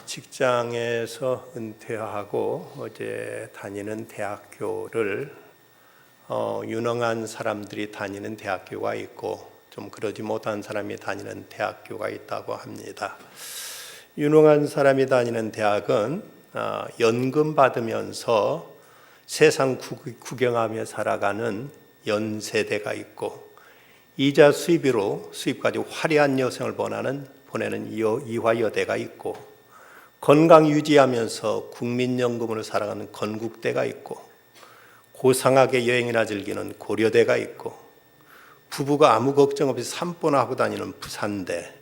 직장에서 은퇴하고 어제 다니는 대학교를 유능한 사람들이 다니는 대학교가 있고 좀 그러지 못한 사람이 다니는 대학교가 있다고 합니다. 유능한 사람이 다니는 대학은 연금 받으면서 세상 구경하며 살아가는 연세대가 있고 이자 수입으로 수입까지 화려한 여생을 보내는 이화여대가 있고 건강 유지하면서 국민연금으로 살아가는 건국대가 있고 고상하게 여행이나 즐기는 고려대가 있고 부부가 아무 걱정 없이 산보나 하고 다니는 부산대,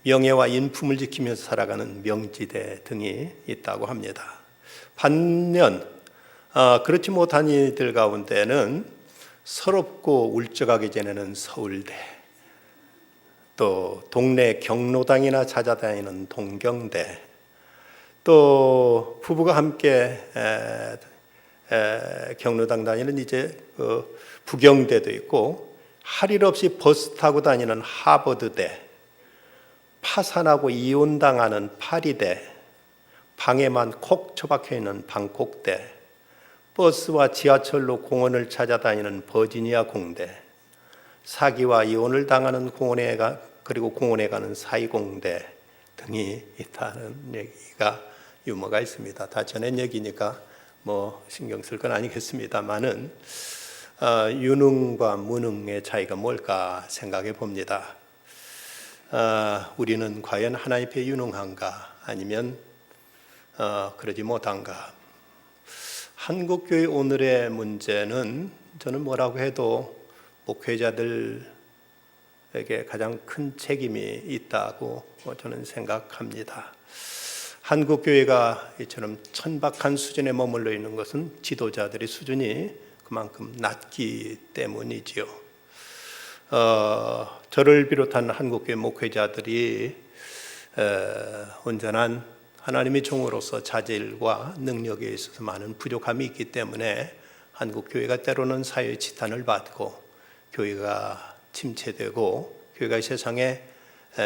명예와 인품을 지키면서 살아가는 명지대 등이 있다고 합니다. 반면 그렇지 못한 이들 가운데는 서럽고 울적하게 지내는 서울대, 또 동네 경로당이나 찾아다니는 동경대, 또 부부가 함께 경로당 다니는 이제 부경대도 있고 할 일 없이 버스 타고 다니는 하버드대, 파산하고 이혼당하는 파리대, 방에만 콕 처박혀 있는 방콕대, 버스와 지하철로 공원을 찾아다니는 버지니아 공대, 사기와 이혼을 당하는 그리고 공원에 가는 사이공대 등이 있다는 얘기가 유머가 있습니다. 다 전엔 얘기니까 뭐 신경 쓸 건 아니겠습니다만은 유능과 무능의 차이가 뭘까 생각해 봅니다. 우리는 과연 하나님 앞에 유능한가 아니면 그러지 못한가? 한국교회 오늘의 문제는 저는 뭐라고 해도 목회자들에게 가장 큰 책임이 있다고 저는 생각합니다. 한국교회가 이처럼 천박한 수준에 머물러 있는 것은 지도자들의 수준이 그만큼 낮기 때문이지요. 저를 비롯한 한국교회 목회자들이 온전한 하나님의 종으로서 자질과 능력에 있어서 많은 부족함이 있기 때문에 한국교회가 때로는 사회의 지탄을 받고 교회가 침체되고 교회가 세상에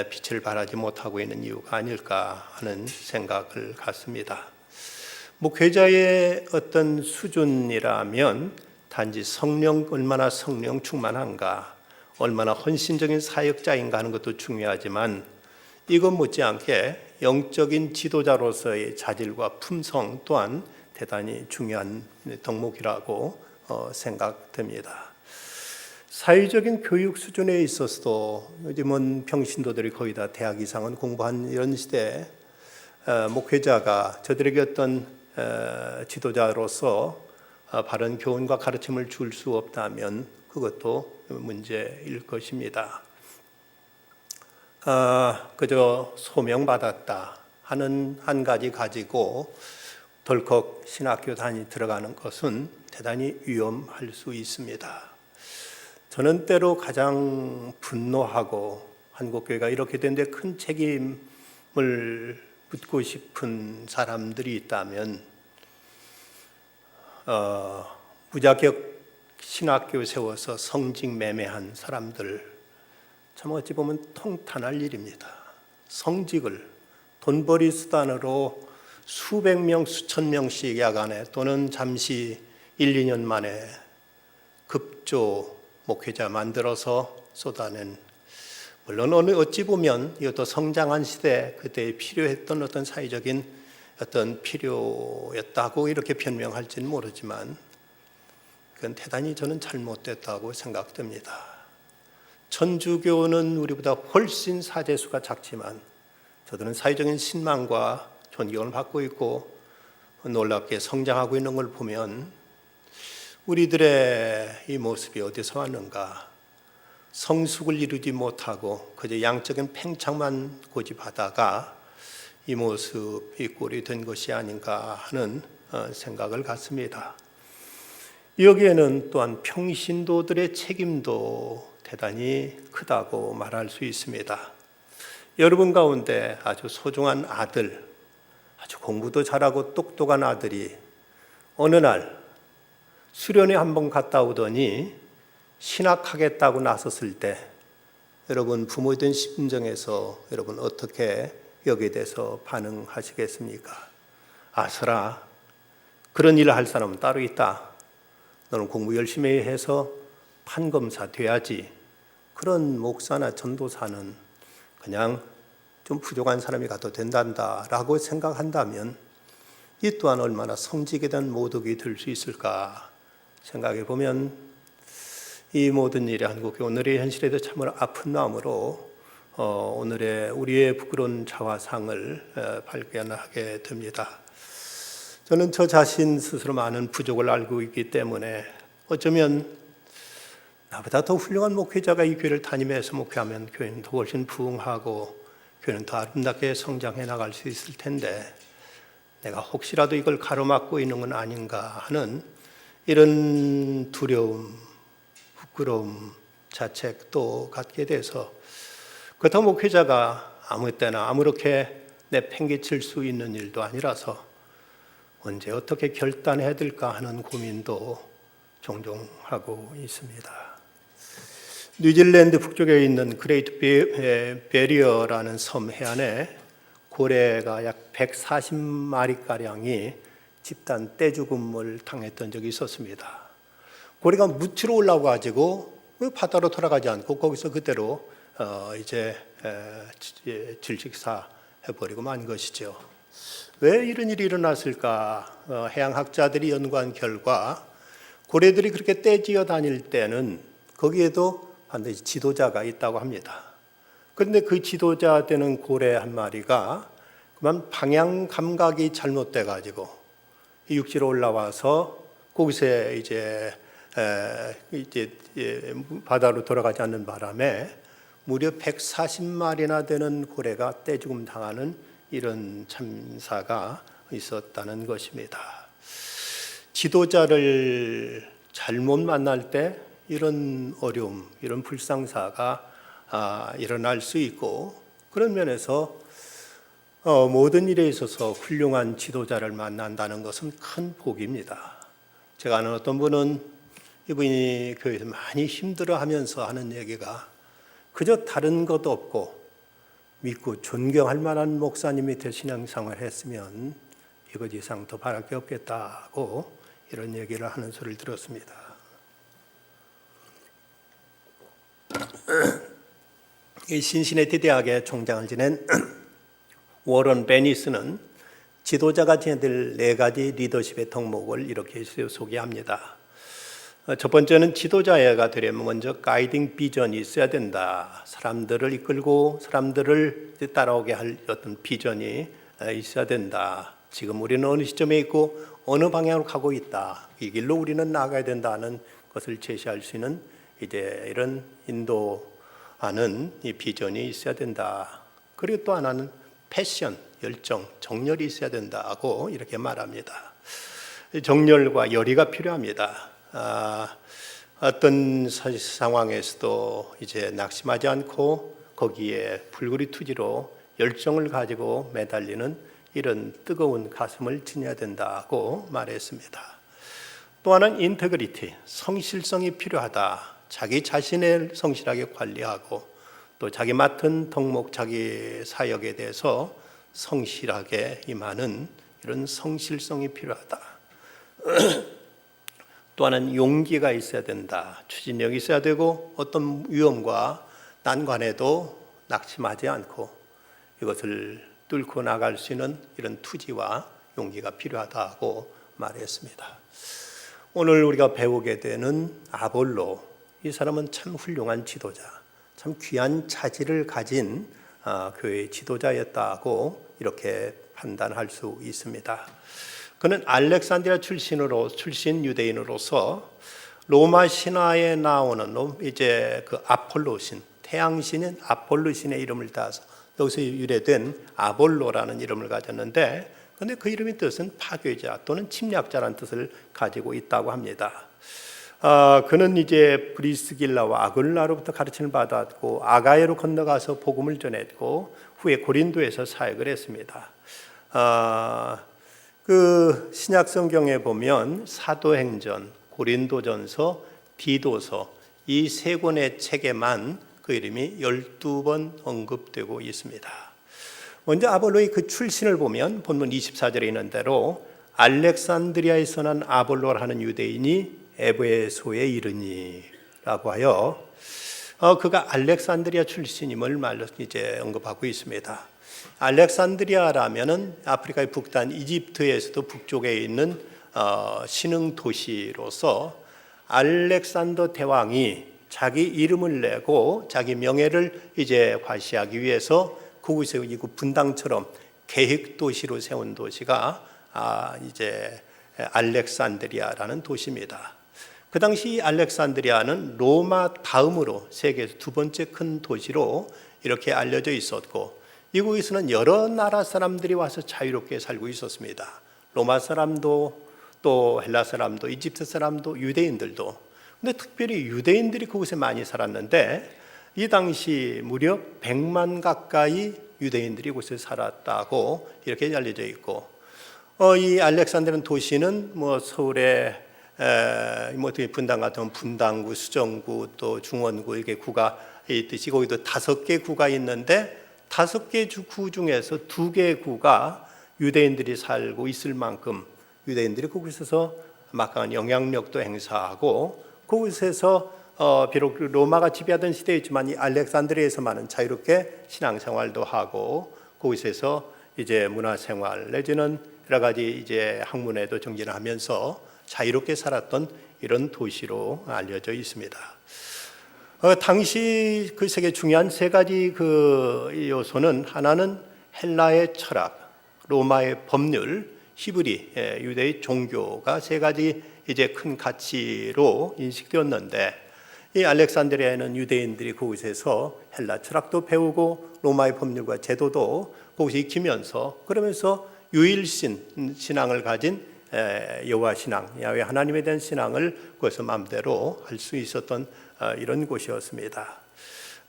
빛을 발하지 못하고 있는 이유가 아닐까 하는 생각을 갖습니다. 목회자의 어떤 수준이라면 단지 얼마나 성령 충만한가, 얼마나 헌신적인 사역자인가 하는 것도 중요하지만 이것 못지않게 영적인 지도자로서의 자질과 품성 또한 대단히 중요한 덕목이라고 생각됩니다. 사회적인 교육 수준에 있어서도 요즘은 평신도들이 거의 다 대학 이상은 공부한 이런 시대에 목회자가 저들에게 어떤 지도자로서 바른 교훈과 가르침을 줄 수 없다면 그것도 문제일 것입니다. 그저 소명받았다 하는 한 가지 가지고 덜컥 신학교 들어가는 것은 대단히 위험할 수 있습니다. 저는 때로 가장 분노하고 한국교회가 이렇게 된 데 큰 책임을 묻고 싶은 사람들이 있다면 무자격 신학교 세워서 성직 매매한 사람들, 참 어찌 보면 통탄할 일입니다. 성직을 돈벌이 수단으로 수백 명, 수천 명씩 야간에 또는 잠시 1, 2년 만에 급조 목회자 만들어서 쏟아낸, 물론 어찌 보면 이것도 성장한 시대 그때 필요했던 어떤 사회적인 어떤 필요였다고 이렇게 변명할지는 모르지만 그건 대단히 저는 잘못됐다고 생각됩니다. 천주교는 우리보다 훨씬 사제수가 작지만 저들은 사회적인 신망과 존경을 받고 있고 놀랍게 성장하고 있는 걸 보면 우리들의 이 모습이 어디서 왔는가? 성숙을 이루지 못하고 그저 양적인 팽창만 고집하다가 이 모습이 꼴이 된 것이 아닌가 하는 생각을 갖습니다. 여기에는 또한 평신도들의 책임도 대단히 크다고 말할 수 있습니다. 여러분 가운데 아주 소중한 아들, 아주 공부도 잘하고 똑똑한 아들이 어느 날 수련회 한번 갔다 오더니 신학하겠다고 나섰을 때 여러분 부모된 심정에서 여러분 어떻게 여기에 대해서 반응하시겠습니까? 아서라, 그런 일을 할 사람은 따로 있다. 너는 공부 열심히 해서 판검사 돼야지. 그런 목사나 전도사는 그냥 좀 부족한 사람이 가도 된단다라고 생각한다면 이 또한 얼마나 성직에 대한 모독이 될 수 있을까 생각해 보면 이 모든 일이 한국의 오늘의 현실에 대해 참으로 아픈 마음으로 오늘의 우리의 부끄러운 자화상을 발견하게 됩니다. 저는 저 자신 스스로 많은 부족을 알고 있기 때문에 어쩌면 나보다 더 훌륭한 목회자가 이 교회를 다니면서 목회하면 교회는 더 훨씬 부흥하고 교회는 더 아름답게 성장해 나갈 수 있을 텐데 내가 혹시라도 이걸 가로막고 있는 건 아닌가 하는 이런 두려움, 부끄러움, 자책도 갖게 돼서 그렇다고 목회자가 아무 때나 아무렇게 내팽개칠 수 있는 일도 아니라서 언제 어떻게 결단해야 될까 하는 고민도 종종 하고 있습니다. 뉴질랜드 북쪽에 있는 그레이트 베리어라는 섬 해안에 고래가 약 140마리가량이 집단 떼죽음을 당했던 적이 있었습니다. 고래가 무치로 올라와가지고 바다로 돌아가지 않고 거기서 그대로 질식사 해버리고 만 것이죠. 왜 이런 일이 일어났을까? 해양학자들이 연구한 결과 고래들이 그렇게 떼지어 다닐 때는 거기에도 반드시 지도자가 있다고 합니다. 그런데 그 지도자 되는 고래 한 마리가 그만 방향 감각이 잘못돼 가지고 육지로 올라와서 거기서 이제 바다로 돌아가지 않는 바람에 무려 140마리나 되는 고래가 떼죽음 당하는 이런 참사가 있었다는 것입니다. 지도자를 잘못 만날 때 이런 어려움, 이런 불상사가 일어날 수 있고 그런 면에서 모든 일에 있어서 훌륭한 지도자를 만난다는 것은 큰 복입니다. 제가 아는 어떤 분은 이분이 교회에서 많이 힘들어하면서 하는 얘기가 그저 다른 것도 없고 믿고 존경할 만한 목사님 밑에 신앙생활을 했으면 이것 이상 더 바랄 게 없겠다고 이런 얘기를 하는 소리를 들었습니다. 이 신시내티 대학의 총장을 지낸 워런 베니스는 지도자가 지녀야 될 4가지 리더십의 덕목을 이렇게 소개합니다. 첫 번째는 지도자가 되려면 먼저 가이딩 비전이 있어야 된다. 사람들을 이끌고 사람들을 따라오게 할 어떤 비전이 있어야 된다. 지금 우리는 어느 시점에 있고 어느 방향으로 가고 있다. 이 길로 우리는 나아가야 된다는 것을 제시할 수 있는 이런 인도하는 이 비전이 있어야 된다. 그리고 또 하나는 패션, 열정, 정열이 있어야 된다고 이렇게 말합니다. 정열과 열의가 필요합니다. 어떤 상황에서도 낙심하지 않고 거기에 불구리 투지로 열정을 가지고 매달리는 이런 뜨거운 가슴을 지녀야 된다고 말했습니다. 또 하나는 인테그리티, 성실성이 필요하다. 자기 자신을 성실하게 관리하고 또 자기 맡은 덕목, 자기 사역에 대해서 성실하게 임하는 이런 성실성이 필요하다. 또 하나는 용기가 있어야 된다. 추진력이 있어야 되고 어떤 위험과 난관에도 낙심하지 않고 이것을 뚫고 나갈 수 있는 이런 투지와 용기가 필요하다고 말했습니다. 오늘 우리가 배우게 되는 아볼로, 이 사람은 참 훌륭한 지도자, 참 귀한 자질을 가진 교회의 지도자였다고 이렇게 판단할 수 있습니다. 그는 알렉산드리아 출신 유대인으로서 로마 신화에 나오는 그 아폴로신, 태양신인 아폴로신의 이름을 따서 여기서 유래된 아볼로라는 이름을 가졌는데, 그런데 그 이름의 뜻은 파괴자 또는 침략자라는 뜻을 가지고 있다고 합니다. 그는 브리스길라와 아굴라로부터 가르침을 받았고 아가야로 건너가서 복음을 전했고 후에 고린도에서 사역을 했습니다. 그 신약 성경에 보면 사도행전, 고린도전서, 디도서 이 3권의 책에만 그 이름이 12번 언급되고 있습니다. 먼저 아볼로의 그 출신을 보면 본문 24절에 있는 대로 알렉산드리아에서 난 아볼로라는 유대인이 에베소에 이르니라고 하여 그가 알렉산드리아 출신임을 이제 언급하고 있습니다. 알렉산드리아라면은 아프리카의 북단 이집트에서도 북쪽에 있는 신흥 도시로서 알렉산더 대왕이 자기 이름을 내고 자기 명예를 이제 과시하기 위해서 그곳에 이곳 분당처럼 계획 도시로 세운 도시가 이제 알렉산드리아라는 도시입니다. 그 당시 알렉산드리아는 로마 다음으로 세계에서 두 번째 큰 도시로 이렇게 알려져 있었고 이곳에서는 여러 나라 사람들이 와서 자유롭게 살고 있었습니다. 로마 사람도 또 헬라 사람도 이집트 사람도 유대인들도. 근데 특별히 유대인들이 그곳에 많이 살았는데 이 당시 무려 100만 가까이 유대인들이 그곳에 살았다고 이렇게 알려져 있고 이 알렉산드리아 도시는 뭐 서울에 뭐 분당 같은 분당구, 수정구, 또 중원구 이렇게 구가 있듯이 거기도 5개 구가 있는데 5개 구 중에서 2개 구가 유대인들이 살고 있을 만큼 유대인들이 그곳에서 막강한 영향력도 행사하고 그곳에서 비록 로마가 지배하던 시대였지만 이 알렉산드리아에서만은 자유롭게 신앙생활도 하고 그곳에서 이제 문화생활 내지는 여러 가지 이제 학문에도 정진하면서 자유롭게 살았던 이런 도시로 알려져 있습니다. 당시 그 세계 중요한 3가지 그 요소는 하나는 헬라의 철학, 로마의 법률, 히브리 유대의 종교가 3가지 이제 큰 가치로 인식되었는데 이 알렉산드리아에는 유대인들이 그곳에서 헬라 철학도 배우고 로마의 법률과 제도도 그곳에 익히면서 그러면서 유일신 신앙을 가진 여호와 신앙, 야훼 하나님에 대한 신앙을 그것을 마음대로 할 수 있었던 이런 곳이었습니다.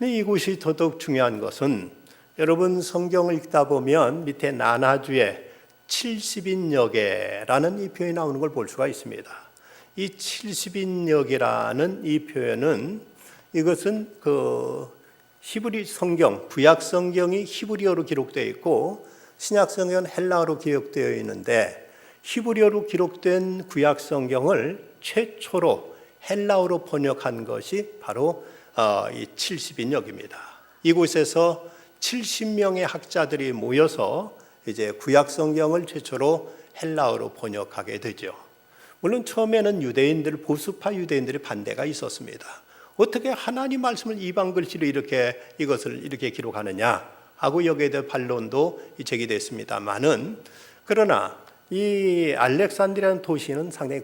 이곳이 더더욱 중요한 것은 여러분 성경을 읽다 보면 밑에 나나주에 70인역에라는 이 표현이 나오는 걸 볼 수가 있습니다. 이 70인역이라는 이 표현은 이것은 그 히브리 성경, 구약 성경이 히브리어로 기록되어 있고 신약 성경은 헬라어로 기록되어 있는데 히브리어로 기록된 구약 성경을 최초로 헬라어로 번역한 것이 바로 이 70인역입니다. 이곳에서 70명의 학자들이 모여서 이제 구약 성경을 최초로 헬라어로 번역하게 되죠. 물론 처음에는 유대인들, 보수파 유대인들의 반대가 있었습니다. 어떻게 하나님 말씀을 이방 글씨로 이것을 이렇게 기록하느냐 하고 여기에 대한 반론도 제기됐습니다만은 그러나 이 알렉산드리아라는 도시는 상당히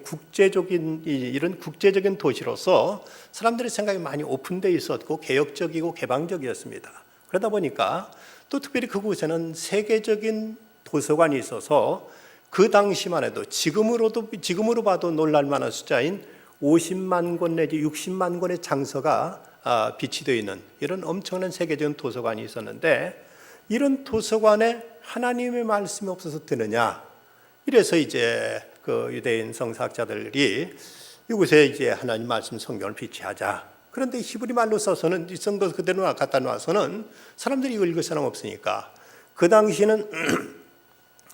이런 국제적인 도시로서 사람들의 생각이 많이 오픈되어 있었고 개혁적이고 개방적이었습니다. 그러다 보니까 또 특별히 그곳에는 세계적인 도서관이 있어서 그 당시만 해도 지금으로 봐도 놀랄만한 숫자인 50만 권 내지 60만 권의 장서가 비치되어 있는 이런 엄청난 세계적인 도서관이 있었는데 이런 도서관에 하나님의 말씀이 없어서 되느냐? 이래서 이제 그 유대인 성사학자들이 이곳에 이제 하나님 말씀 성경을 비치하자. 그런데 히브리 말로 써서는 쓴 것 그대로 갖다 놔서는 사람들이 이걸 읽을 사람 없으니까 그 당시는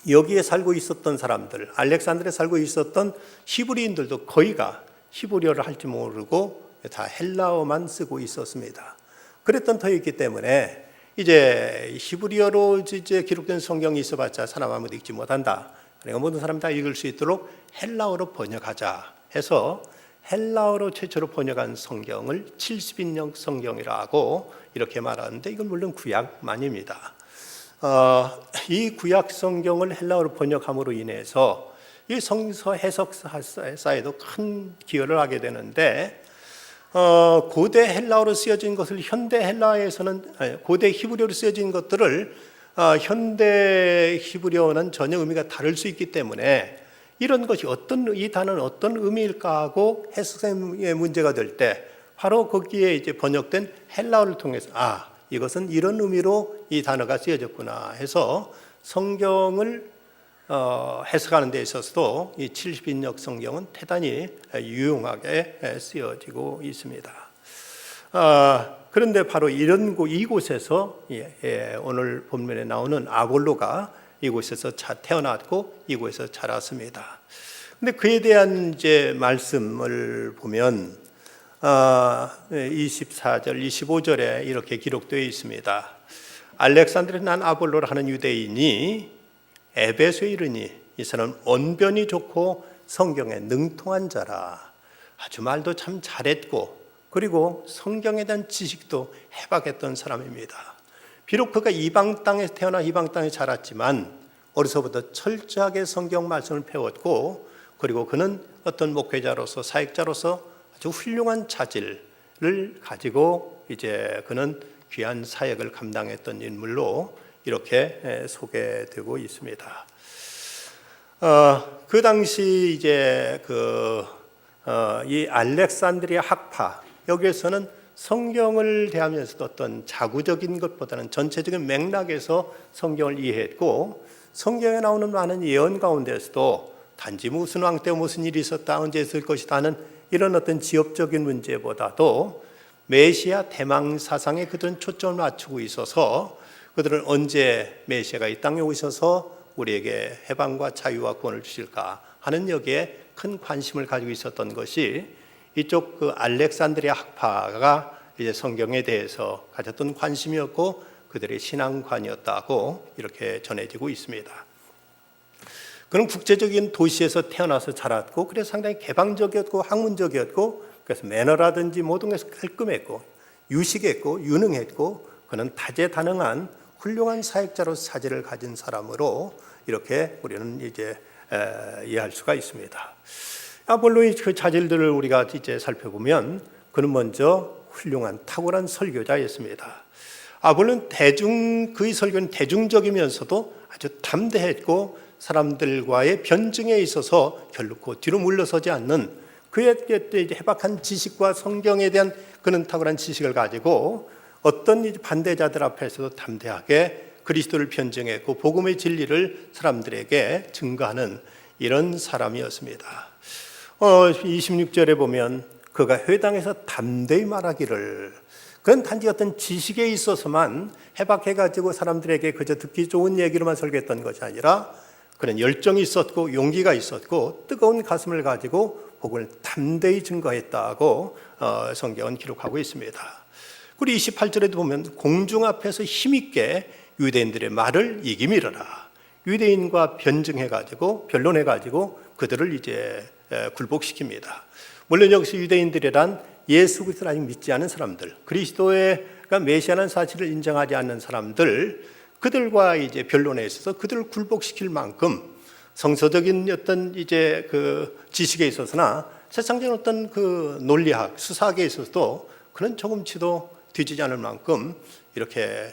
여기에 살고 있었던 사람들, 알렉산드리아에 살고 있었던 히브리인들도 거의가 히브리어를 할 줄 모르고 다 헬라어만 쓰고 있었습니다. 그랬던 터였기 때문에 이제 히브리어로 이제 기록된 성경이 있어봤자 사람 아무도 읽지 못한다. 그러니까 모든 사람이 다 읽을 수 있도록 헬라어로 번역하자 해서 헬라어로 최초로 번역한 성경을 70인역 성경이라고 이렇게 말하는데 이건 물론 구약만입니다. 이 구약 성경을 헬라어로 번역함으로 인해서 이 성서 해석사에도 큰 기여를 하게 되는데 고대 헬라어로 쓰여진 것을 현대 헬라에서는 고대 히브리어로 쓰여진 것들을 현대 히브리어는 전혀 의미가 다를 수 있기 때문에 이런 것이 이 단어는 어떤 의미일까 하고 해석의 문제가 될 때 바로 거기에 이제 번역된 헬라어를 통해서 이것은 이런 의미로 이 단어가 쓰여졌구나 해서 성경을 해석하는 데 있어서도 이 70인역 성경은 대단히 유용하게 쓰여지고 있습니다. 그런데 바로 이곳에서 오늘 본문에 나오는 아볼로가 이곳에서 태어났고 이곳에서 자랐습니다. 근데 그에 대한 이제 말씀을 보면 24절, 25절에 이렇게 기록되어 있습니다. 알렉산드리아에 난 아볼로라 하는 유대인이 에베소에 이르니 이 사람은 언변이 좋고 성경에 능통한 자라. 아주 말도 참 잘했고 그리고 성경에 대한 지식도 해박했던 사람입니다. 비록 그가 이방 땅에서 태어나 이방 땅에 자랐지만 어려서부터 철저하게 성경 말씀을 배웠고 그리고 그는 어떤 목회자로서 사역자로서 아주 훌륭한 자질을 가지고 이제 그는 귀한 사역을 감당했던 인물로 이렇게 소개되고 있습니다. 그 당시 이제 이 알렉산드리아 학파 여기에서는 성경을 대하면서도 어떤 자구적인 것보다는 전체적인 맥락에서 성경을 이해했고 성경에 나오는 많은 예언 가운데서도 단지 무슨 왕 때 무슨 일이 있었다 언제 있을 것이다 하는 이런 어떤 지역적인 문제보다도 메시아 대망 사상에 그들은 초점을 맞추고 있어서 그들은 언제 메시아가 이 땅에 오셔서 우리에게 해방과 자유와 구원을 주실까 하는 여기에 큰 관심을 가지고 있었던 것이 이쪽 그 알렉산드리아 학파가 이제 성경에 대해서 가졌던 관심이었고 그들의 신앙관이었다고 이렇게 전해지고 있습니다. 그는 국제적인 도시에서 태어나서 자랐고 그래서 상당히 개방적이었고 학문적이었고 그래서 매너라든지 모든 것이 깔끔했고 유식했고 유능했고 그는 다재다능한 훌륭한 사역자로서 자질을 가진 사람으로 이렇게 우리는 이제 이해할 수가 있습니다. 아볼로의 그 자질들을 우리가 이제 살펴보면 그는 먼저 훌륭한 탁월한 설교자였습니다. 아볼로는 그의 설교는 대중적이면서도 아주 담대했고 사람들과의 변증에 있어서 결코 뒤로 물러서지 않는 그의 해박한 지식과 성경에 대한 그는 탁월한 지식을 가지고 어떤 반대자들 앞에서도 담대하게 그리스도를 변증했고 복음의 진리를 사람들에게 증거하는 이런 사람이었습니다. 26절에 보면 그가 회당에서 담대히 말하기를 그건 단지 어떤 지식에 있어서만 해박해가지고 사람들에게 그저 듣기 좋은 얘기로만 설교했던 것이 아니라 그는 열정이 있었고 용기가 있었고 뜨거운 가슴을 가지고 복음을 담대히 증거했다고 성경은 기록하고 있습니다. 그리고 28절에도 보면 공중 앞에서 힘있게 유대인들의 말을 이기밀어라. 유대인과 변론해가지고 그들을 이제 굴복시킵니다. 물론 여기서 유대인들이란 예수 그리스도를 아직 믿지 않은 사람들, 그리스도가 메시아라는 사실을 인정하지 않는 사람들, 그들과 이제 변론에 있어서 그들을 굴복시킬 만큼 성서적인 어떤 이제 그 지식에 있어서나 세상적인 어떤 그 논리학, 수사학에 있어서도 그는 조금치도 뒤지지 않을 만큼 이렇게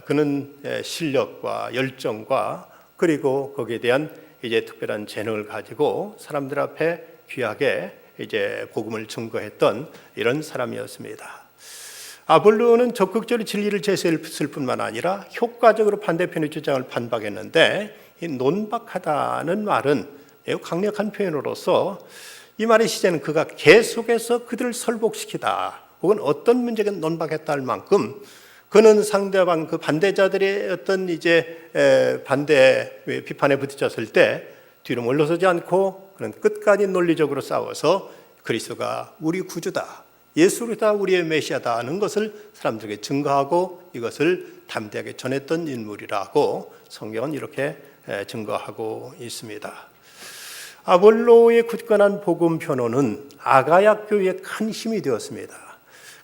그는 실력과 열정과 그리고 거기에 대한 이제 특별한 재능을 가지고 사람들 앞에 귀하게 이제 복음을 증거했던 이런 사람이었습니다. 아볼로는 적극적으로 진리를 제시했을 뿐만 아니라 효과적으로 반대편의 주장을 반박했는데 이 논박하다는 말은 매우 강력한 표현으로서 이 말의 시제는 그가 계속해서 그들을 설복시키다 혹은 어떤 문제든 논박했다 할 만큼 그는 상대방 그 반대자들의 어떤 이제 반대 비판에 부딪혔을 때 뒤로 물러서지 않고 그는 끝까지 논리적으로 싸워서 그리스도가 우리 구주다, 예수가 우리의 메시아다 하는 것을 사람들에게 증거하고 이것을 담대하게 전했던 인물이라고 성경은 이렇게 증거하고 있습니다. 아볼로의 굳건한 복음 변호는 아가야 교회에 큰 힘이 되었습니다.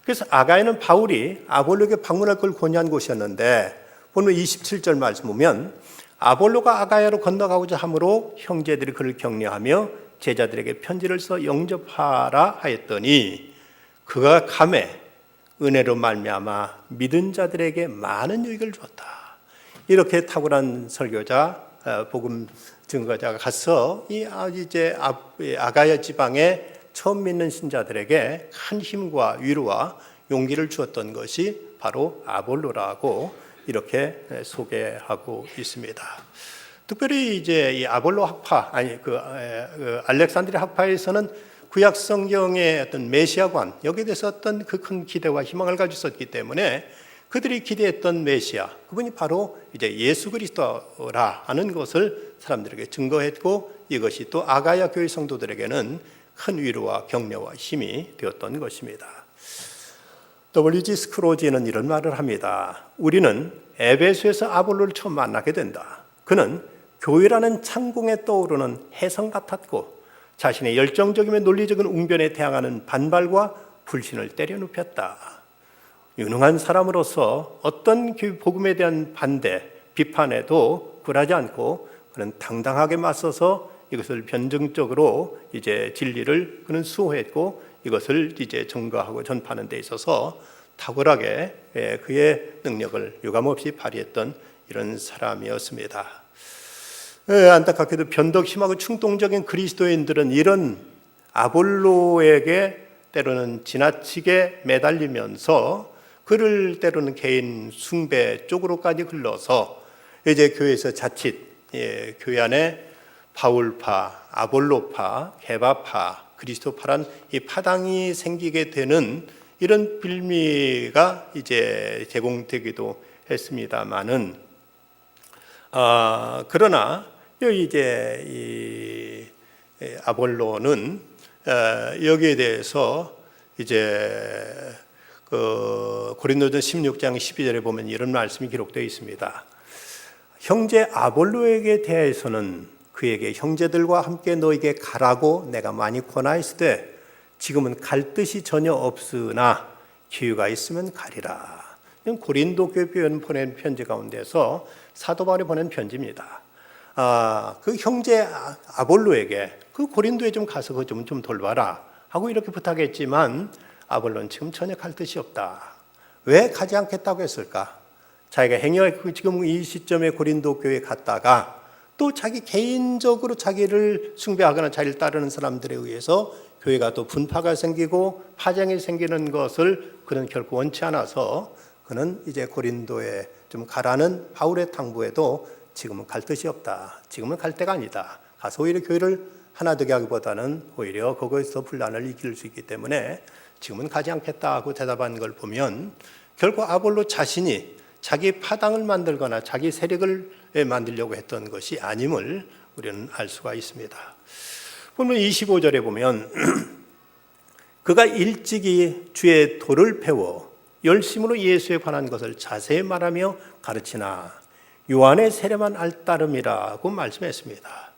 그래서 아가야는 바울이 아볼로에게 방문할 걸 권유한 곳이었는데 본문 27절 말씀 보면 아볼로가 아가야로 건너가고자 하므로 형제들이 그를 격려하며 제자들에게 편지를 써 영접하라 하였더니 그가 감에 은혜로 말미암아 믿은 자들에게 많은 유익을 주었다. 이렇게 탁월한 설교자, 복음 증거자가 가서 이제 아가야 지방에 처음 믿는 신자들에게 큰 힘과 위로와 용기를 주었던 것이 바로 아볼로라고 이렇게 소개하고 있습니다. 특별히 이제 이 아볼로 학파, 알렉산드리아 학파에서는 구약 성경의 어떤 메시아관, 여기에 대해서 어떤 그 큰 기대와 희망을 가지고 있었기 때문에 그들이 기대했던 메시아, 그분이 바로 이제 예수 그리스도라 하는 것을 사람들에게 증거했고, 이것이 또 아가야 교회 성도들에게는 큰 위로와 격려와 힘이 되었던 것입니다. W.G. 스크로지는 이런 말을 합니다. 우리는 에베소에서 아볼로를 처음 만나게 된다. 그는 교회라는 창공에 떠오르는 혜성 같았고, 자신의 열정적이며 논리적인 웅변에 대항하는 반발과 불신을 때려눕혔다. 유능한 사람으로서 어떤 복음에 대한 반대, 비판에도 굴하지 않고 그는 당당하게 맞서서 이것을 변증적으로 이제 진리를 그는 수호했고, 이것을 이제 증거하고 전파하는 데 있어서 탁월하게 그의 능력을 유감없이 발휘했던 이런 사람이었습니다. 안타깝게도 변덕심하고 충동적인 그리스도인들은 이런 아볼로에게 때로는 지나치게 매달리면서 그를 때로는 개인 숭배 쪽으로까지 흘러서 이제 교회에서 자칫 교회 안에 바울파, 아볼로파, 게바파, 그리스도파란 이 파당이 생기게 되는 이런 빌미가 이제 제공되기도 했습니다만은, 그러나 이제 이 아볼로는 여기에 대해서 이제 그 고린도전 16장 12절에 보면 이런 말씀이 기록되어 있습니다. 형제 아볼로에게 대해서는 그에게 형제들과 함께 너에게 가라고 내가 많이 권하였으되 지금은 갈 뜻이 전혀 없으나 기회가 있으면 가리라. 고린도 교회 보낸 편지 가운데서 사도 바울이 보낸 편지입니다. 그 형제 아볼로에게 그 고린도에 좀 가서 그 좀 돌봐라 하고 이렇게 부탁했지만 아볼로는 지금 전혀 갈 뜻이 없다. 왜 가지 않겠다고 했을까? 자기가 행여 지금 이 시점에 고린도 교회에 갔다가 또 자기 개인적으로 자기를 숭배하거나 자기를 따르는 사람들에 의해서 교회가 또 분파가 생기고 파장이 생기는 것을 그는 결코 원치 않아서 그는 이제 고린도에 좀 가라는 바울의 당부에도 지금은 갈 뜻이 없다. 지금은 갈 때가 아니다. 가서 오히려 교회를 하나 되게 하기보다는 오히려 그거에서 분란을 이길 수 있기 때문에 지금은 가지 않겠다고 대답한 걸 보면 결국 아볼로 자신이 자기 파당을 만들거나 자기 세력을 만들려고 했던 것이 아님을 우리는 알 수가 있습니다. 보면 25절에 보면 그가 일찍이 주의 도를 배워 열심으로 예수에 관한 것을 자세히 말하며 가르치나 요한의 세례만 알따름이라고 말씀했습니다.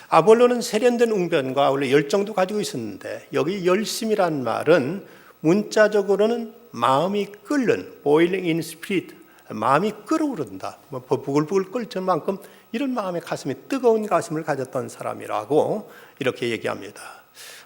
아볼로는 세련된 웅변과 원래 열정도 가지고 있었는데 여기 열심이란 말은 문자적으로는 마음이 끓는 boiling in spirit, 마음이 끓어오른다, 부글부글 끓을 만큼 이런 마음의 가슴이 뜨거운 가슴을 가졌던 사람이라고 이렇게 얘기합니다.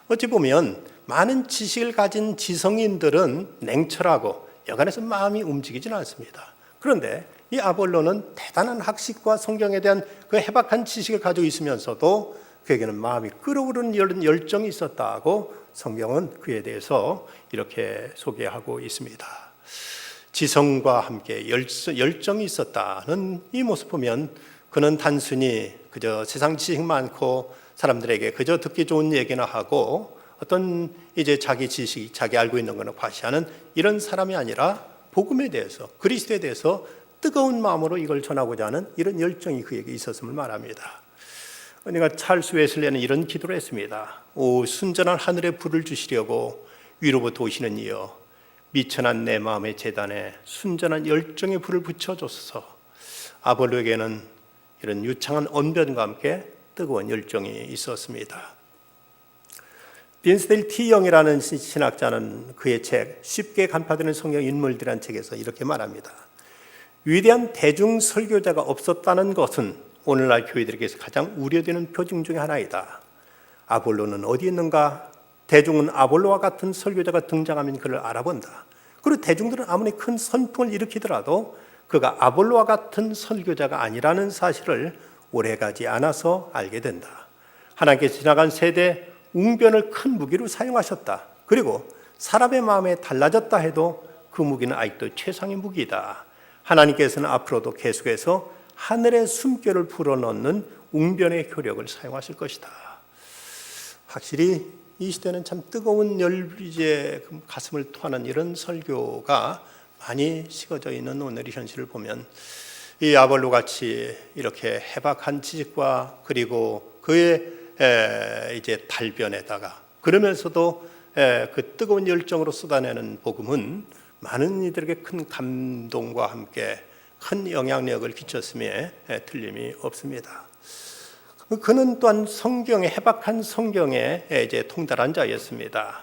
어찌 보면 많은 지식을 가진 지성인들은 냉철하고 여간해서 마음이 움직이지는 않습니다. 그런데 이 아볼로는 대단한 학식과 성경에 대한 그 해박한 지식을 가지고 있으면서도 그에게는 마음이 끓어오르는 열정이 있었다고 성경은 그에 대해서 이렇게 소개하고 있습니다. 지성과 함께 열정이 있었다는 이 모습 보면 그는 단순히 그저 세상 지식 많고 사람들에게 그저 듣기 좋은 얘기나 하고 어떤 이제 자기 지식, 자기 알고 있는 것을 과시하는 이런 사람이 아니라 복음에 대해서, 그리스도에 대해서 뜨거운 마음으로 이걸 전하고자 하는 이런 열정이 그에게 있었음을 말합니다. 그러니까 찰스 웨슬리는 이런 기도를 했습니다. 오 순전한 하늘의 불을 주시려고 위로부터 오시는 이여, 미천한 내 마음의 재단에 순전한 열정의 불을 붙여줘서 아볼로에게는 이런 유창한 언변과 함께 뜨거운 열정이 있었습니다. 빈스델 T 영이라는 신학자는 그의 책 쉽게 간파되는 성경 인물들이라는 책에서 이렇게 말합니다. 위대한 대중 설교자가 없었다는 것은 오늘날 교회들에게서 가장 우려되는 표징 중에 하나이다. 아볼로는 어디 있는가? 대중은 아볼로와 같은 설교자가 등장하면 그를 알아본다. 그리고 대중들은 아무리 큰 선풍을 일으키더라도 그가 아볼로와 같은 설교자가 아니라는 사실을 오래가지 않아서 알게 된다. 하나님께서 지나간 세대 웅변을 큰 무기로 사용하셨다. 그리고 사람의 마음에 달라졌다 해도 그 무기는 아직도 최상의 무기이다. 하나님께서는 앞으로도 계속해서 하늘의 숨결을 불어넣는 웅변의 효력을 사용하실 것이다. 확실히 이 시대는 참 뜨거운 이제 가슴을 토하는 이런 설교가 많이 식어져 있는 오늘의 현실을 보면 이 아볼로 같이 이렇게 해박한 지식과 그리고 그의 이제 달변에다가 그러면서도 그 뜨거운 열정으로 쏟아내는 복음은 많은 이들에게 큰 감동과 함께 큰 영향력을 끼쳤음에 틀림이 없습니다. 그는 또한 성경의 해박한 성경에 이제 통달한 자였습니다.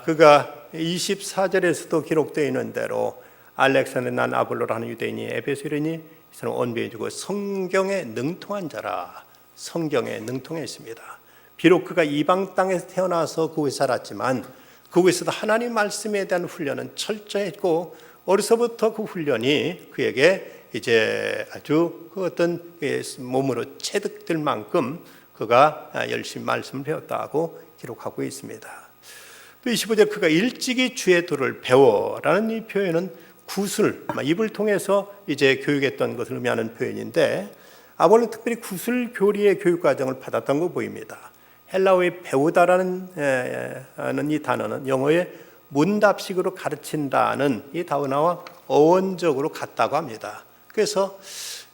그가 24절에서도 기록되어 있는 대로 알렉산드르 난 아볼로라는 유대인이 에베소 유대인이 이 사람 언배해주고 성경에 능통한 자라. 성경에 능통했습니다. 비록 그가 이방 땅에서 태어나서 그곳에 살았지만 그곳에서도 하나님 말씀에 대한 훈련은 철저했고 어려서부터 그 훈련이 그에게 이제 아주 그 어떤 몸으로 체득될 만큼 그가 열심히 말씀을 배웠다고 기록하고 있습니다. 또 25절 그가 일찍이 주의 도를 배워라는 이 표현은 구술, 입을 통해서 이제 교육했던 것을 의미하는 표현인데 아볼로는 특별히 구술 교리의 교육 과정을 받았던 거 보입니다. 헬라어의 배우다라는 이 단어는 영어의 문답식으로 가르친다는 이 단어와 어원적으로 같다고 합니다. 그래서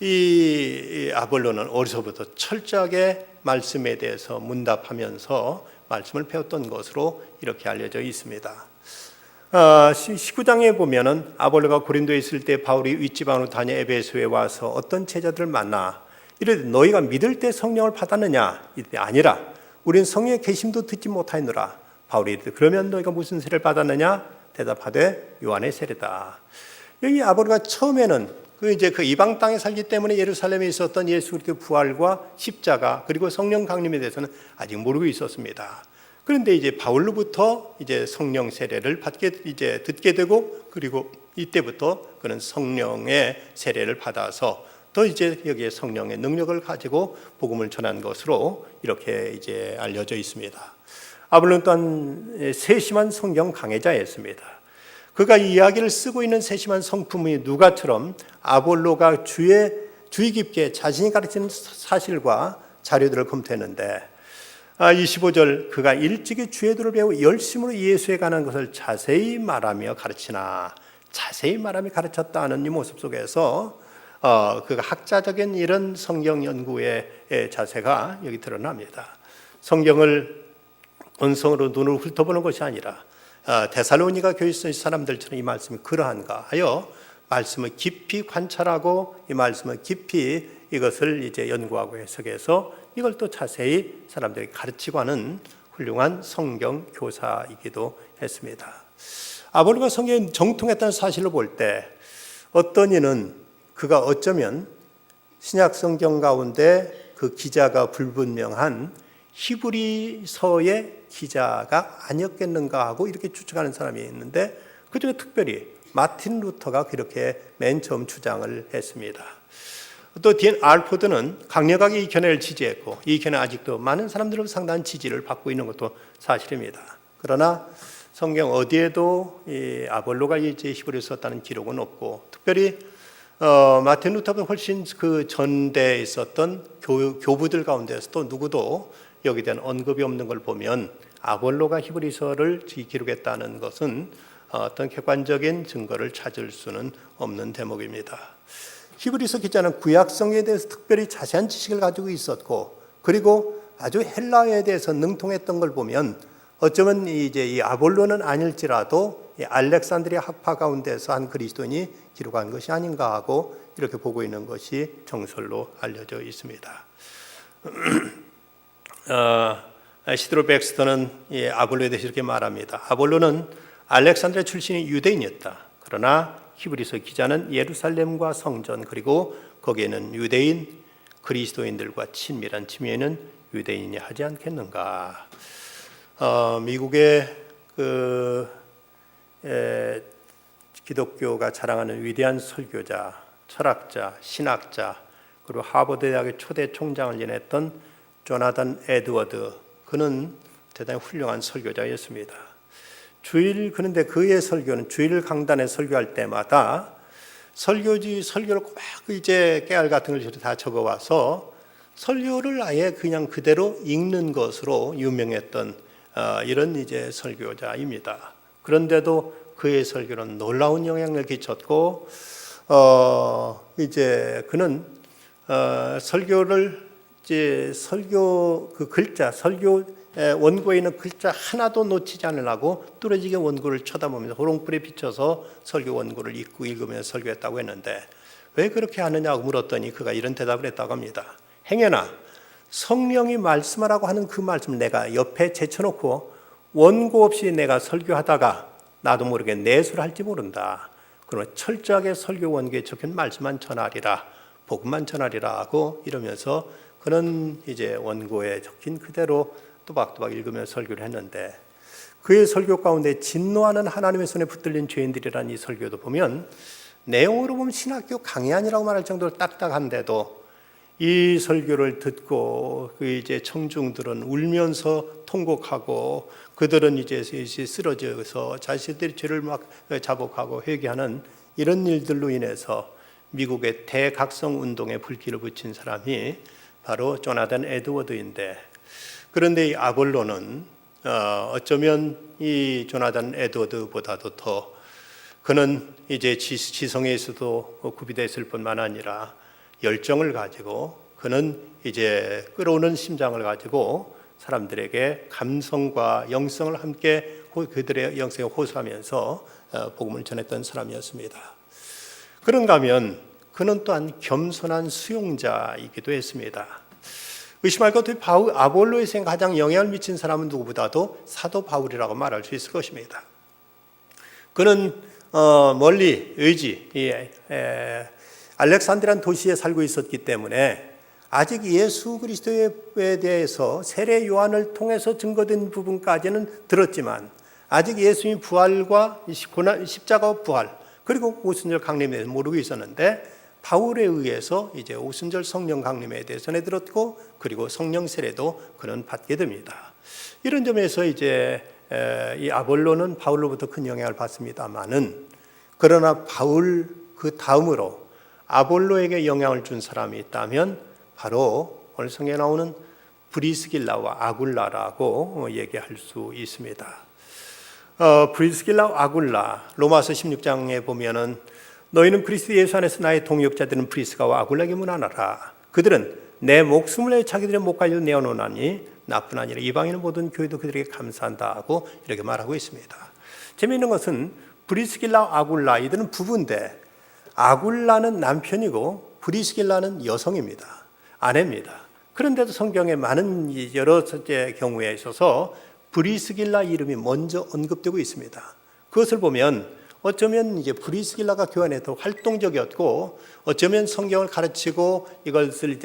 이 아볼로는 어려서부터 철저하게 말씀에 대해서 문답하면서 말씀을 배웠던 것으로 이렇게 알려져 있습니다. 19장에 보면은 아볼로가 고린도에 있을 때 바울이 윗지방으로 다녀 에베소에 와서 어떤 제자들을 만나 이르되 너희가 믿을 때 성령을 받았느냐? 이때 아니라 우리는 성령의 계심도 듣지 못하였노라. 바울이 이르되 그러면 너희가 무슨 세례를 받았느냐? 대답하되 요한의 세례다. 여기 아볼로가 처음에는 그 이방 땅에 살기 때문에 예루살렘에 있었던 예수 그리스도의 부활과 십자가 그리고 성령 강림에 대해서는 아직 모르고 있었습니다. 그런데 이제 바울로부터 이제 성령 세례를 듣게 되고 그리고 이때부터 그는 성령의 세례를 받아서 또 이제 여기에 성령의 능력을 가지고 복음을 전한 것으로 이렇게 이제 알려져 있습니다. 아볼로는 또한 세심한 성경 강해자였습니다. 그가 이 이야기를 쓰고 있는 세심한 성품이 누가처럼 아볼로가 주의 깊게 자신이 가르치는 사실과 자료들을 검토했는데 25절 그가 일찍이 주의 도를 배우고 열심으로 예수에 관한 것을 자세히 말하며 가르치나 자세히 말하며 가르쳤다는 이 모습 속에서 그가 학자적인 이런 성경 연구의 자세가 여기 드러납니다. 성경을 언성으로 눈을 훑어보는 것이 아니라 데살로니가 교회 사람들처럼 이 말씀이 그러한가 하여 말씀을 깊이 관찰하고 이 말씀을 깊이 이것을 이제 연구하고 해석해서 이걸 또 자세히 사람들이 가르치고 하는 훌륭한 성경 교사이기도 했습니다. 아볼로가 성경에 정통했다는 사실로 볼 때 어떤 이는 그가 어쩌면 신약 성경 가운데 그 기자가 불분명한 히브리서의 기자가 아니었겠는가 하고 이렇게 추측하는 사람이 있는데 그중에 특별히 마틴 루터가 그렇게 맨 처음 주장을 했습니다. 또 D.N. 알포드는 강력하게 이 견해를 지지했고 이 견해 아직도 많은 사람들로 상당한 지지를 받고 있는 것도 사실입니다. 그러나 성경 어디에도 이 아볼로가 이제 히브리서 썼다는 기록은 없고 특별히 마틴 루터보다 훨씬 그 전대에 있었던 교부들 가운데서도 누구도 여기에 대한 언급이 없는 걸 보면 아볼로가 히브리서를 기록했다는 것은 어떤 객관적인 증거를 찾을 수는 없는 대목입니다. 히브리서 기자는 구약성에 대해서 특별히 자세한 지식을 가지고 있었고 그리고 아주 헬라어에 대해서 능통했던 걸 보면 어쩌면 이제 이 아볼로는 아닐지라도 이 알렉산드리아 학파 가운데서 한 그리스도인이 기록한 것이 아닌가 하고 이렇게 보고 있는 것이 정설로 알려져 있습니다. 시드로 백스터는 이 아볼로에 대해서 이렇게 말합니다. 아볼로는 알렉산드리아 출신의 유대인이었다. 그러나 히브리서 기자는 예루살렘과 성전 그리고 거기에는 유대인 그리스도인들과 친밀한 지면은 유대인이 하지 않겠는가. 미국의 기독교가 자랑하는 위대한 설교자, 철학자, 신학자 그리고 하버드 대학의 초대 총장을 지냈던 조나단 에드워드 그는 대단히 훌륭한 설교자였습니다. 그런데 그의 설교는 주일 강단에 설교할 때마다 설교를 막 이제 깨알 같은 걸 다 적어와서 설교를 아예 그냥 그대로 읽는 것으로 유명했던 이런 이제 설교자입니다. 그런데도 그의 설교는 놀라운 영향을 끼쳤고 이제 그는 설교를 이제 설교 그 글자 설교 원고에 있는 글자 하나도 놓치지 않으려고 뚫어지게 원고를 쳐다보면서 호롱불에 비춰서 설교 원고를 읽으면서 설교했다고 했는데 왜 그렇게 하느냐고 물었더니 그가 이런 대답을 했다고 합니다. 행여나 성령이 말씀하라고 하는 그 말씀을 내가 옆에 제쳐놓고 원고 없이 내가 설교하다가 나도 모르게 내수를 할지 모른다. 그러면 철저하게 설교 원고에 적힌 말씀만 전하리라, 복음만 전하리라 하고 이러면서 그는 이제 원고에 적힌 그대로 또박또박 읽으면서 설교를 했는데 그의 설교 가운데 진노하는 하나님의 손에 붙들린 죄인들이라는 이 설교도 보면 내용으로 보면 신학교 강의안이라고 말할 정도로 딱딱한데도 이 설교를 듣고 그 이제 청중들은 울면서 통곡하고 그들은 이제 쓰러져서 자신들의 죄를 막 자복하고 회개하는 이런 일들로 인해서 미국의 대각성 운동에 불길을 붙인 사람이 바로 조나단 에드워드인데 그런데 이 아볼로는 어쩌면 이 조나단 에드워드보다도 더 그는 이제 지성에서도 구비됐을 뿐만 아니라 열정을 가지고 그는 이제 끌어오는 심장을 가지고 사람들에게 감성과 영성을 함께 그들의 영성에 호소하면서 복음을 전했던 사람이었습니다. 그런가 하면 그는 또한 겸손한 수용자이기도 했습니다. 의심할 것 없이 아볼로의 생에 가장 영향을 미친 사람은 누구보다도 사도 바울이라고 말할 수 있을 것입니다. 그는 멀리 알렉산드리아 도시에 살고 있었기 때문에 아직 예수 그리스도에 대해서 세례 요한을 통해서 증거된 부분까지는 들었지만 아직 예수님의 부활과 십자가와 부활 그리고 오순절 강림에 대해서 모르고 있었는데 바울에 의해서 이제 오순절 성령 강림에 대해서는 들었고 그리고 성령 세례도 그는 받게 됩니다. 이런 점에서 이제 이 아볼로는 바울로부터 큰 영향을 받습니다만은 그러나 바울 그 다음으로 아볼로에게 영향을 준 사람이 있다면 바로 오늘 성경에 나오는 브리스길라와 아굴라라고 얘기할 수 있습니다. 브리스길라와 아굴라 로마서 16장에 보면은 너희는 그리스도 예수 안에서 나의 동역자들은 브리스가와 아굴라에게 문안하라. 그들은 내 목숨을 내 자기들의 목까지도 내어놓으나니 나뿐 아니라 이방인의 모든 교회도 그들에게 감사한다 하고 이렇게 말하고 있습니다. 재미있는 것은 브리스길라 아굴라 이들은 부부인데 아굴라는 남편이고 브리스길라는 여성입니다. 아내입니다. 그런데도 성경에 많은 여러 경우에 있어서 브리스길라 이름이 먼저 언급되고 있습니다. 그것을 보면 어쩌면 이제 브리스길라가 교회 안에 더 활동적이었고 어쩌면 성경을 가르치고 이것을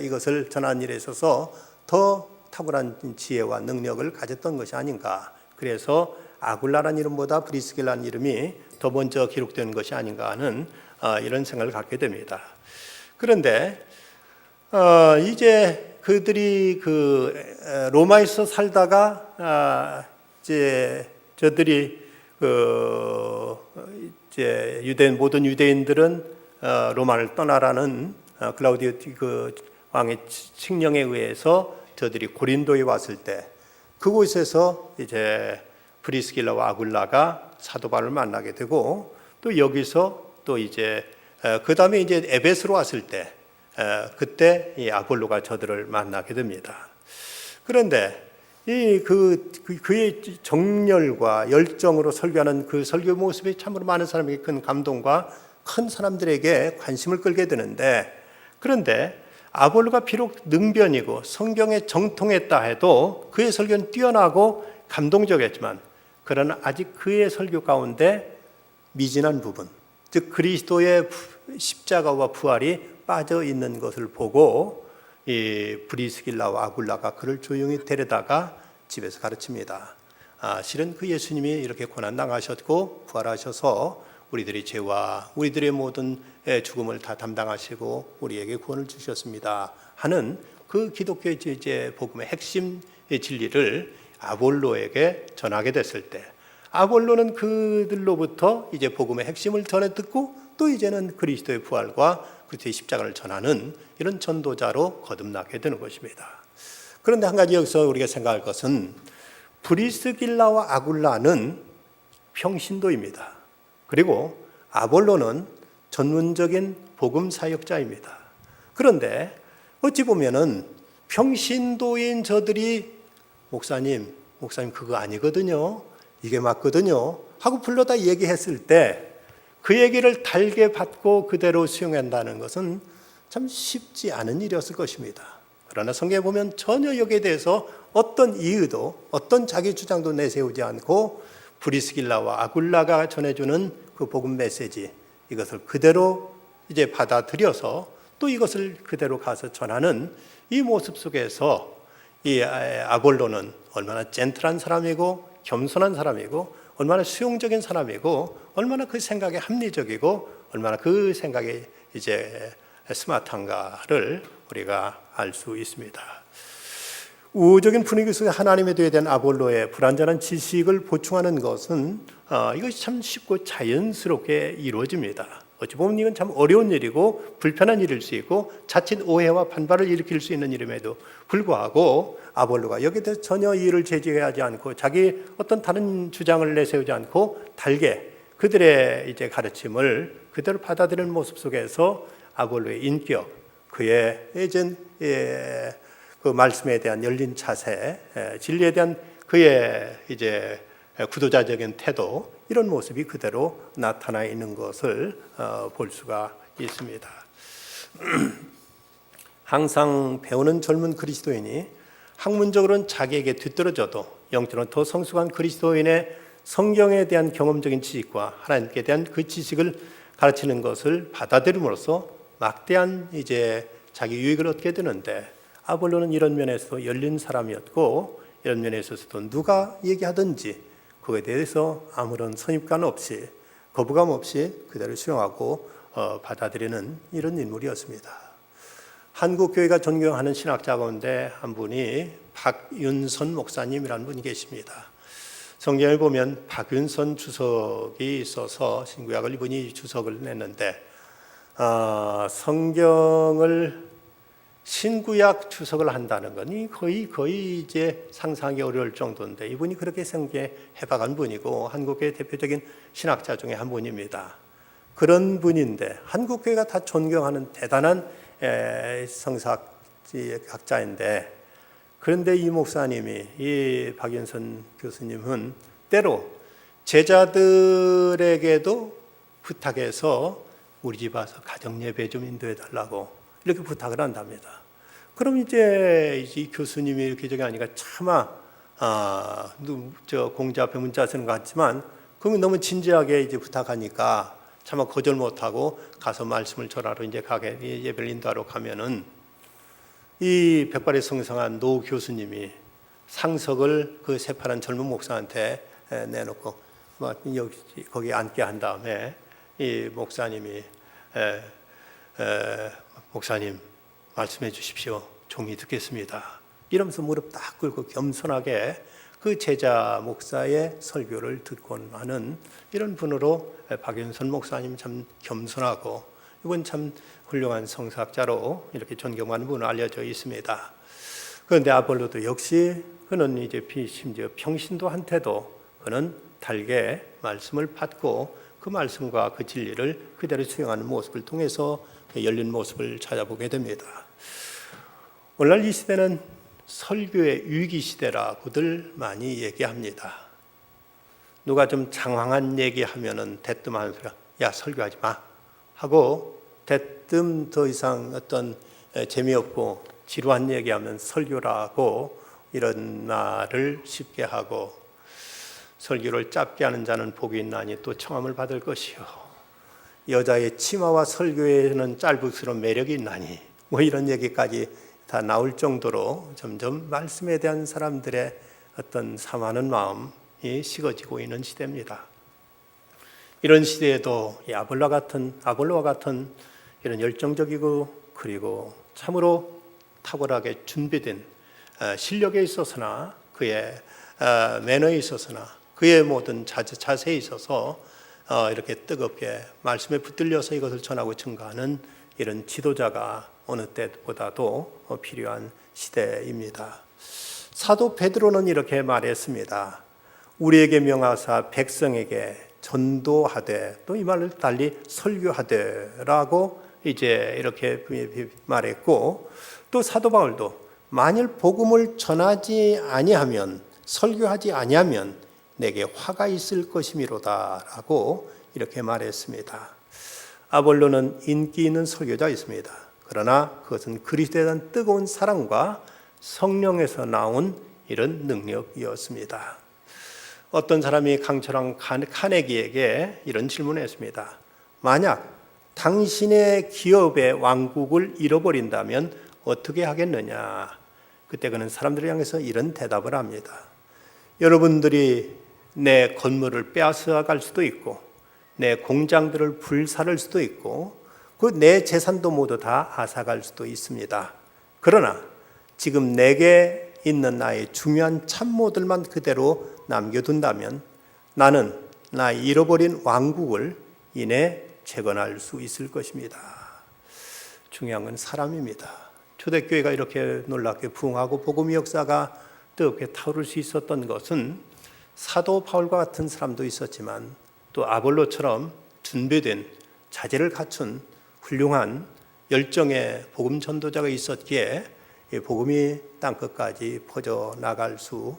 이것을 전하는 일에 있어서 더 탁월한 지혜와 능력을 가졌던 것이 아닌가. 그래서 아굴라라는 이름보다 브리스길라라는 이름이 더 먼저 기록된 것이 아닌가 하는 이런 생각을 갖게 됩니다. 그런데 이제 그들이 그 로마에서 살다가 이제 저들이 이제 모든 유대인들은 로마를 떠나라는 클라우디오 그 왕의 칙령에 의해서 저들이 고린도에 왔을 때 그곳에서 이제 브리스길라와 아굴라가 사도 바울을 만나게 되고 또 여기서 또 이제 그 다음에 이제 에베소로 왔을 때 그때 이 아볼로가 저들을 만나게 됩니다. 그런데 그의 정열과 열정으로 설교하는 그 설교 모습이 참으로 많은 사람에게 큰 감동과 큰 사람들에게 관심을 끌게 되는데 그런데 아볼로가 비록 능변이고 성경에 정통했다 해도 그의 설교는 뛰어나고 감동적이었지만 그러나 아직 그의 설교 가운데 미진한 부분 즉 그리스도의 십자가와 부활이 빠져 있는 것을 보고 이 브리스길라와 아굴라가 그를 조용히 데려다가 집에서 가르칩니다. 실은 그 예수님이 이렇게 고난 당하셨고 부활하셔서 우리들의 죄와 우리들의 모든 죽음을 다 담당하시고 우리에게 구원을 주셨습니다 하는 그 기독교의 이제 복음의 핵심 진리를 아볼로에게 전하게 됐을 때 아볼로는 그들로부터 이제 복음의 핵심을 전해 듣고 또 이제는 그리스도의 부활과 그리스도의 십자가를 전하는 이런 전도자로 거듭나게 되는 것입니다. 그런데 한 가지 여기서 우리가 생각할 것은 브리스길라와 아굴라는 평신도입니다. 그리고 아볼로는 전문적인 복음 사역자입니다. 그런데 어찌 보면은 평신도인 저들이 목사님 그거 아니거든요. 이게 맞거든요. 하고 불러다 얘기했을 때 그 얘기를 달게 받고 그대로 수용한다는 것은 참 쉽지 않은 일이었을 것입니다. 그러나 성경에 보면 전혀 여기에 대해서 어떤 이유도 어떤 자기 주장도 내세우지 않고 브리스길라와 아굴라가 전해주는 그 복음 메시지, 이것을 그대로 이제 받아들여서 또 이것을 그대로 가서 전하는 이 모습 속에서 이 아볼로는 얼마나 젠틀한 사람이고 겸손한 사람이고 얼마나 수용적인 사람이고 얼마나 그 생각에 합리적이고 얼마나 그 생각에 이제 스마트한가를 우리가 알 수 있습니다. 우호적인 분위기 속에 하나님에 대한 아볼로의 불완전한 지식을 보충하는 것은 이것이 참 쉽고 자연스럽게 이루어집니다. 어찌 보면 이건 참 어려운 일이고 불편한 일일 수 있고 자칫 오해와 반발을 일으킬 수 있는 일임에도 불구하고 아볼로가 여기에 대해서 전혀 이의를 제기하지 않고 자기 어떤 다른 주장을 내세우지 않고 달게 그들의 이제 가르침을 그대로 받아들이는 모습 속에서 아볼로의 인격, 그의 그 말씀에 대한 열린 자세, 진리에 대한 그의 이제 구도자적인 태도, 이런 모습이 그대로 나타나 있는 것을 볼 수가 있습니다. 항상 배우는 젊은 그리스도인이 학문적으로는 자기에게 뒤떨어져도 영적으로는 더 성숙한 그리스도인의 성경에 대한 경험적인 지식과 하나님께 대한 그 지식을 가르치는 것을 받아들임으로써 막대한 이제 자기 유익을 얻게 되는데, 아볼로는 이런 면에서 열린 사람이었고 이런 면에 있어서도 누가 얘기하든지 그거에 대해서 아무런 선입관 없이 거부감 없이 그대로 수용하고 받아들이는 이런 인물이었습니다. 한국 교회가 존경하는 신학자 가운데 한 분이 박윤선 목사님이라는 분이 계십니다. 성경을 보면 박윤선 주석이 있어서 신구약을 이분이 주석을 냈는데 성경을 신구약 주석을 한다는 건 거의 이제 상상하기 어려울 정도인데, 이분이 그렇게 생계해박한 분이고 한국교회 대표적인 신학자 중에 한 분입니다. 그런 분인데 한국교회가 다 존경하는 대단한 성사학자인데, 그런데 이 목사님이, 이 박윤선 교수님은 때로 제자들에게도 부탁해서 우리 집 와서 가정예배 좀 인도해 달라고 이렇게 부탁을 한답니다. 그럼 이제 이 교수님이 이렇게 저기 하니까 차마 저 공자 앞에 문자 쓰는 것 같지만 그러면 너무 진지하게 이제 부탁하니까 차마 거절 못하고 가서 말씀을 전하러 이제 가게 예배를 인도하러 가면은 이 백발에 성성한 노 교수님이 상석을 그 새파란 젊은 목사한테 내놓고 거기 앉게 한 다음에 이 목사님이 목사님 말씀해 주십시오. 종이 듣겠습니다. 이러면서 무릎 딱 꿇고 겸손하게 그 제자 목사의 설교를 듣곤 하는 이런 분으로 박윤선 목사님 참 겸손하고 이분 참 훌륭한 성사학자로 이렇게 존경하는 분으로 알려져 있습니다. 그런데 아볼로도 역시 그는 이제 심지어 평신도한테도 그는 달게 말씀을 받고 그 말씀과 그 진리를 그대로 수용하는 모습을 통해서 열린 모습을 찾아보게 됩니다. 오늘날 이 시대는 설교의 위기 시대라고들 많이 얘기합니다. 누가 좀 장황한 얘기하면은 대뜸 하는 소리가 야 설교하지 마 하고, 대뜸 더 이상 어떤 재미없고 지루한 얘기하면 설교라고 이런 말을 쉽게 하고, 설교를 짧게 하는 자는 복이 있나니 또 청함을 받을 것이요, 여자의 치마와 설교에는 짤북스러운 매력이 있나니 뭐 이런 얘기까지 다 나올 정도로 점점 말씀에 대한 사람들의 어떤 사모하는 마음이 식어지고 있는 시대입니다. 이런 시대에도 이 아볼로와 같은 이런 열정적이고 그리고 참으로 탁월하게 준비된 실력에 있어서나 그의 매너에 있어서나 그의 모든 자세에 있어서 이렇게 뜨겁게 말씀에 붙들려서 이것을 전하고 증거하는 이런 지도자가 어느 때보다도 필요한 시대입니다. 사도 베드로는 이렇게 말했습니다. 우리에게 명하사 백성에게 전도하되, 또 이 말을 달리 설교하되라고 이제 이렇게 말했고, 또 사도 바울도 만일 복음을 전하지 아니하면, 설교하지 아니하면 내게 화가 있을 것이미로다라고 이렇게 말했습니다. 아볼로는 인기 있는 설교자였습니다. 그러나 그것은 그리스도에 대한 뜨거운 사랑과 성령에서 나온 이런 능력이었습니다. 어떤 사람이 강철왕 카네기에게 이런 질문을 했습니다. 만약 당신의 기업의 왕국을 잃어버린다면 어떻게 하겠느냐? 그때 그는 사람들을 향해서 이런 대답을 합니다. 여러분들이 내 건물을 빼앗아 갈 수도 있고, 내 공장들을 불살을 수도 있고, 그 내 재산도 모두 다 앗아갈 수도 있습니다. 그러나 지금 내게 있는 나의 중요한 참모들만 그대로 남겨둔다면 나는 나 잃어버린 왕국을 이내 재건할 수 있을 것입니다. 중요한 건 사람입니다. 초대교회가 이렇게 놀랍게 부흥하고 복음의 역사가 뜨겁게 타오를 수 있었던 것은 사도 바울과 같은 사람도 있었지만 또 아볼로처럼 준비된 자질을 갖춘 훌륭한 열정의 복음 전도자가 있었기에 복음이 땅끝까지 퍼져나갈 수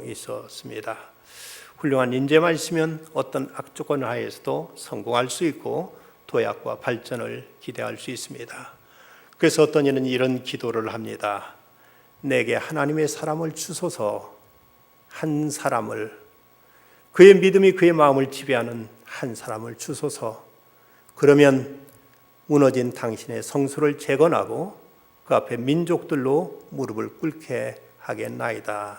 있었습니다. 훌륭한 인재만 있으면 어떤 악조건 하에서도 성공할 수 있고 도약과 발전을 기대할 수 있습니다. 그래서 어떤 이는 이런 기도를 합니다. 내게 하나님의 사람을 주소서, 한 사람을, 그의 믿음이 그의 마음을 지배하는 한 사람을 주소서. 그러면 무너진 당신의 성소를 재건하고 그 앞에 민족들로 무릎을 꿇게 하겠나이다.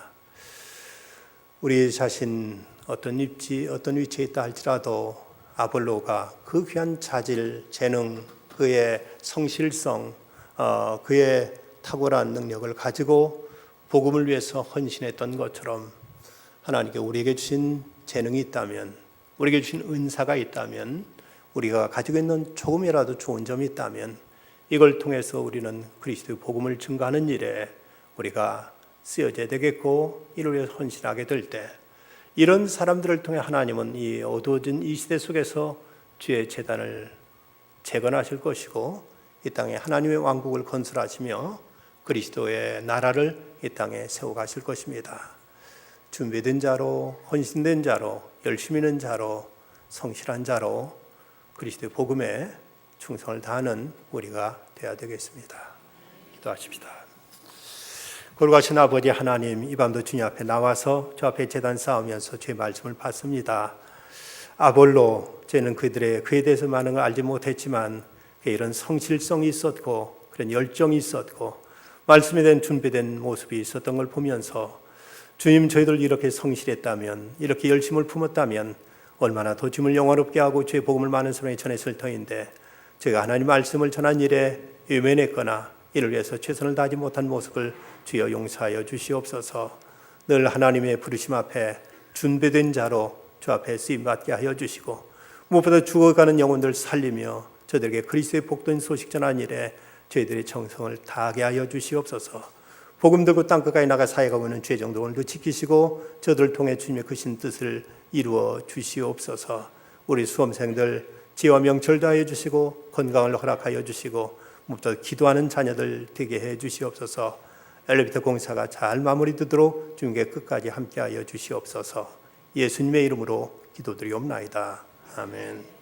우리 자신 어떤 위치에 있다 할지라도 아볼로가 그 귀한 자질, 재능, 그의 성실성, 그의 탁월한 능력을 가지고 복음을 위해서 헌신했던 것처럼 하나님께 우리에게 주신 재능이 있다면, 우리에게 주신 은사가 있다면, 우리가 가지고 있는 조금이라도 좋은 점이 있다면 이걸 통해서 우리는 그리스도의 복음을 증거하는 일에 우리가 쓰여져야 되겠고, 이를 위해서 헌신하게 될 때 이런 사람들을 통해 하나님은 이 어두워진 이 시대 속에서 주의 제단을 재건하실 것이고 이 땅에 하나님의 왕국을 건설하시며 그리스도의 나라를 이 땅에 세워가실 것입니다. 준비된 자로, 헌신된 자로, 열심히 있는 자로, 성실한 자로 그리스도의 복음에 충성을 다하는 우리가 되어야 되겠습니다. 기도하십시다. 거룩하신 아버지 하나님, 이 밤도 주님 앞에 나와서 주 앞에 제단 쌓으면서 주의 말씀을 받습니다. 아볼로, 저는 그에 대해서 많은 걸 알지 못했지만 이런 성실성이 있었고 그런 열정이 있었고 말씀에 대한 준비된 모습이 있었던 걸 보면서 주님, 저희들 이렇게 성실했다면, 이렇게 열심을 품었다면 얼마나 더 주님을 영화롭게 하고 주의 복음을 많은 사람에게 전했을 터인데 저희가 하나님 말씀을 전한 일에 외면했거나 이를 위해서 최선을 다하지 못한 모습을 주여 용서하여 주시옵소서. 늘 하나님의 부르심 앞에 준비된 자로 주 앞에 쓰임받게 하여 주시고 무엇보다 죽어가는 영혼들 살리며 저들에게 그리스도의 복된 소식 전한 일에 저희들의 정성을 다하게 하여 주시옵소서. 복음 들고 땅끝까지 나가 사역하고 있는 죄정도 오늘도 지키시고 저들을 통해 주님의 크신 뜻을 이루어 주시옵소서. 우리 수험생들 지혜와 명철 다하여 주시고 건강을 허락하여 주시고 무엇보다 기도하는 자녀들 되게 해 주시옵소서. 엘리베이터 공사가 잘 마무리되도록 주님께 끝까지 함께하여 주시옵소서. 예수님의 이름으로 기도드리옵나이다. 아멘.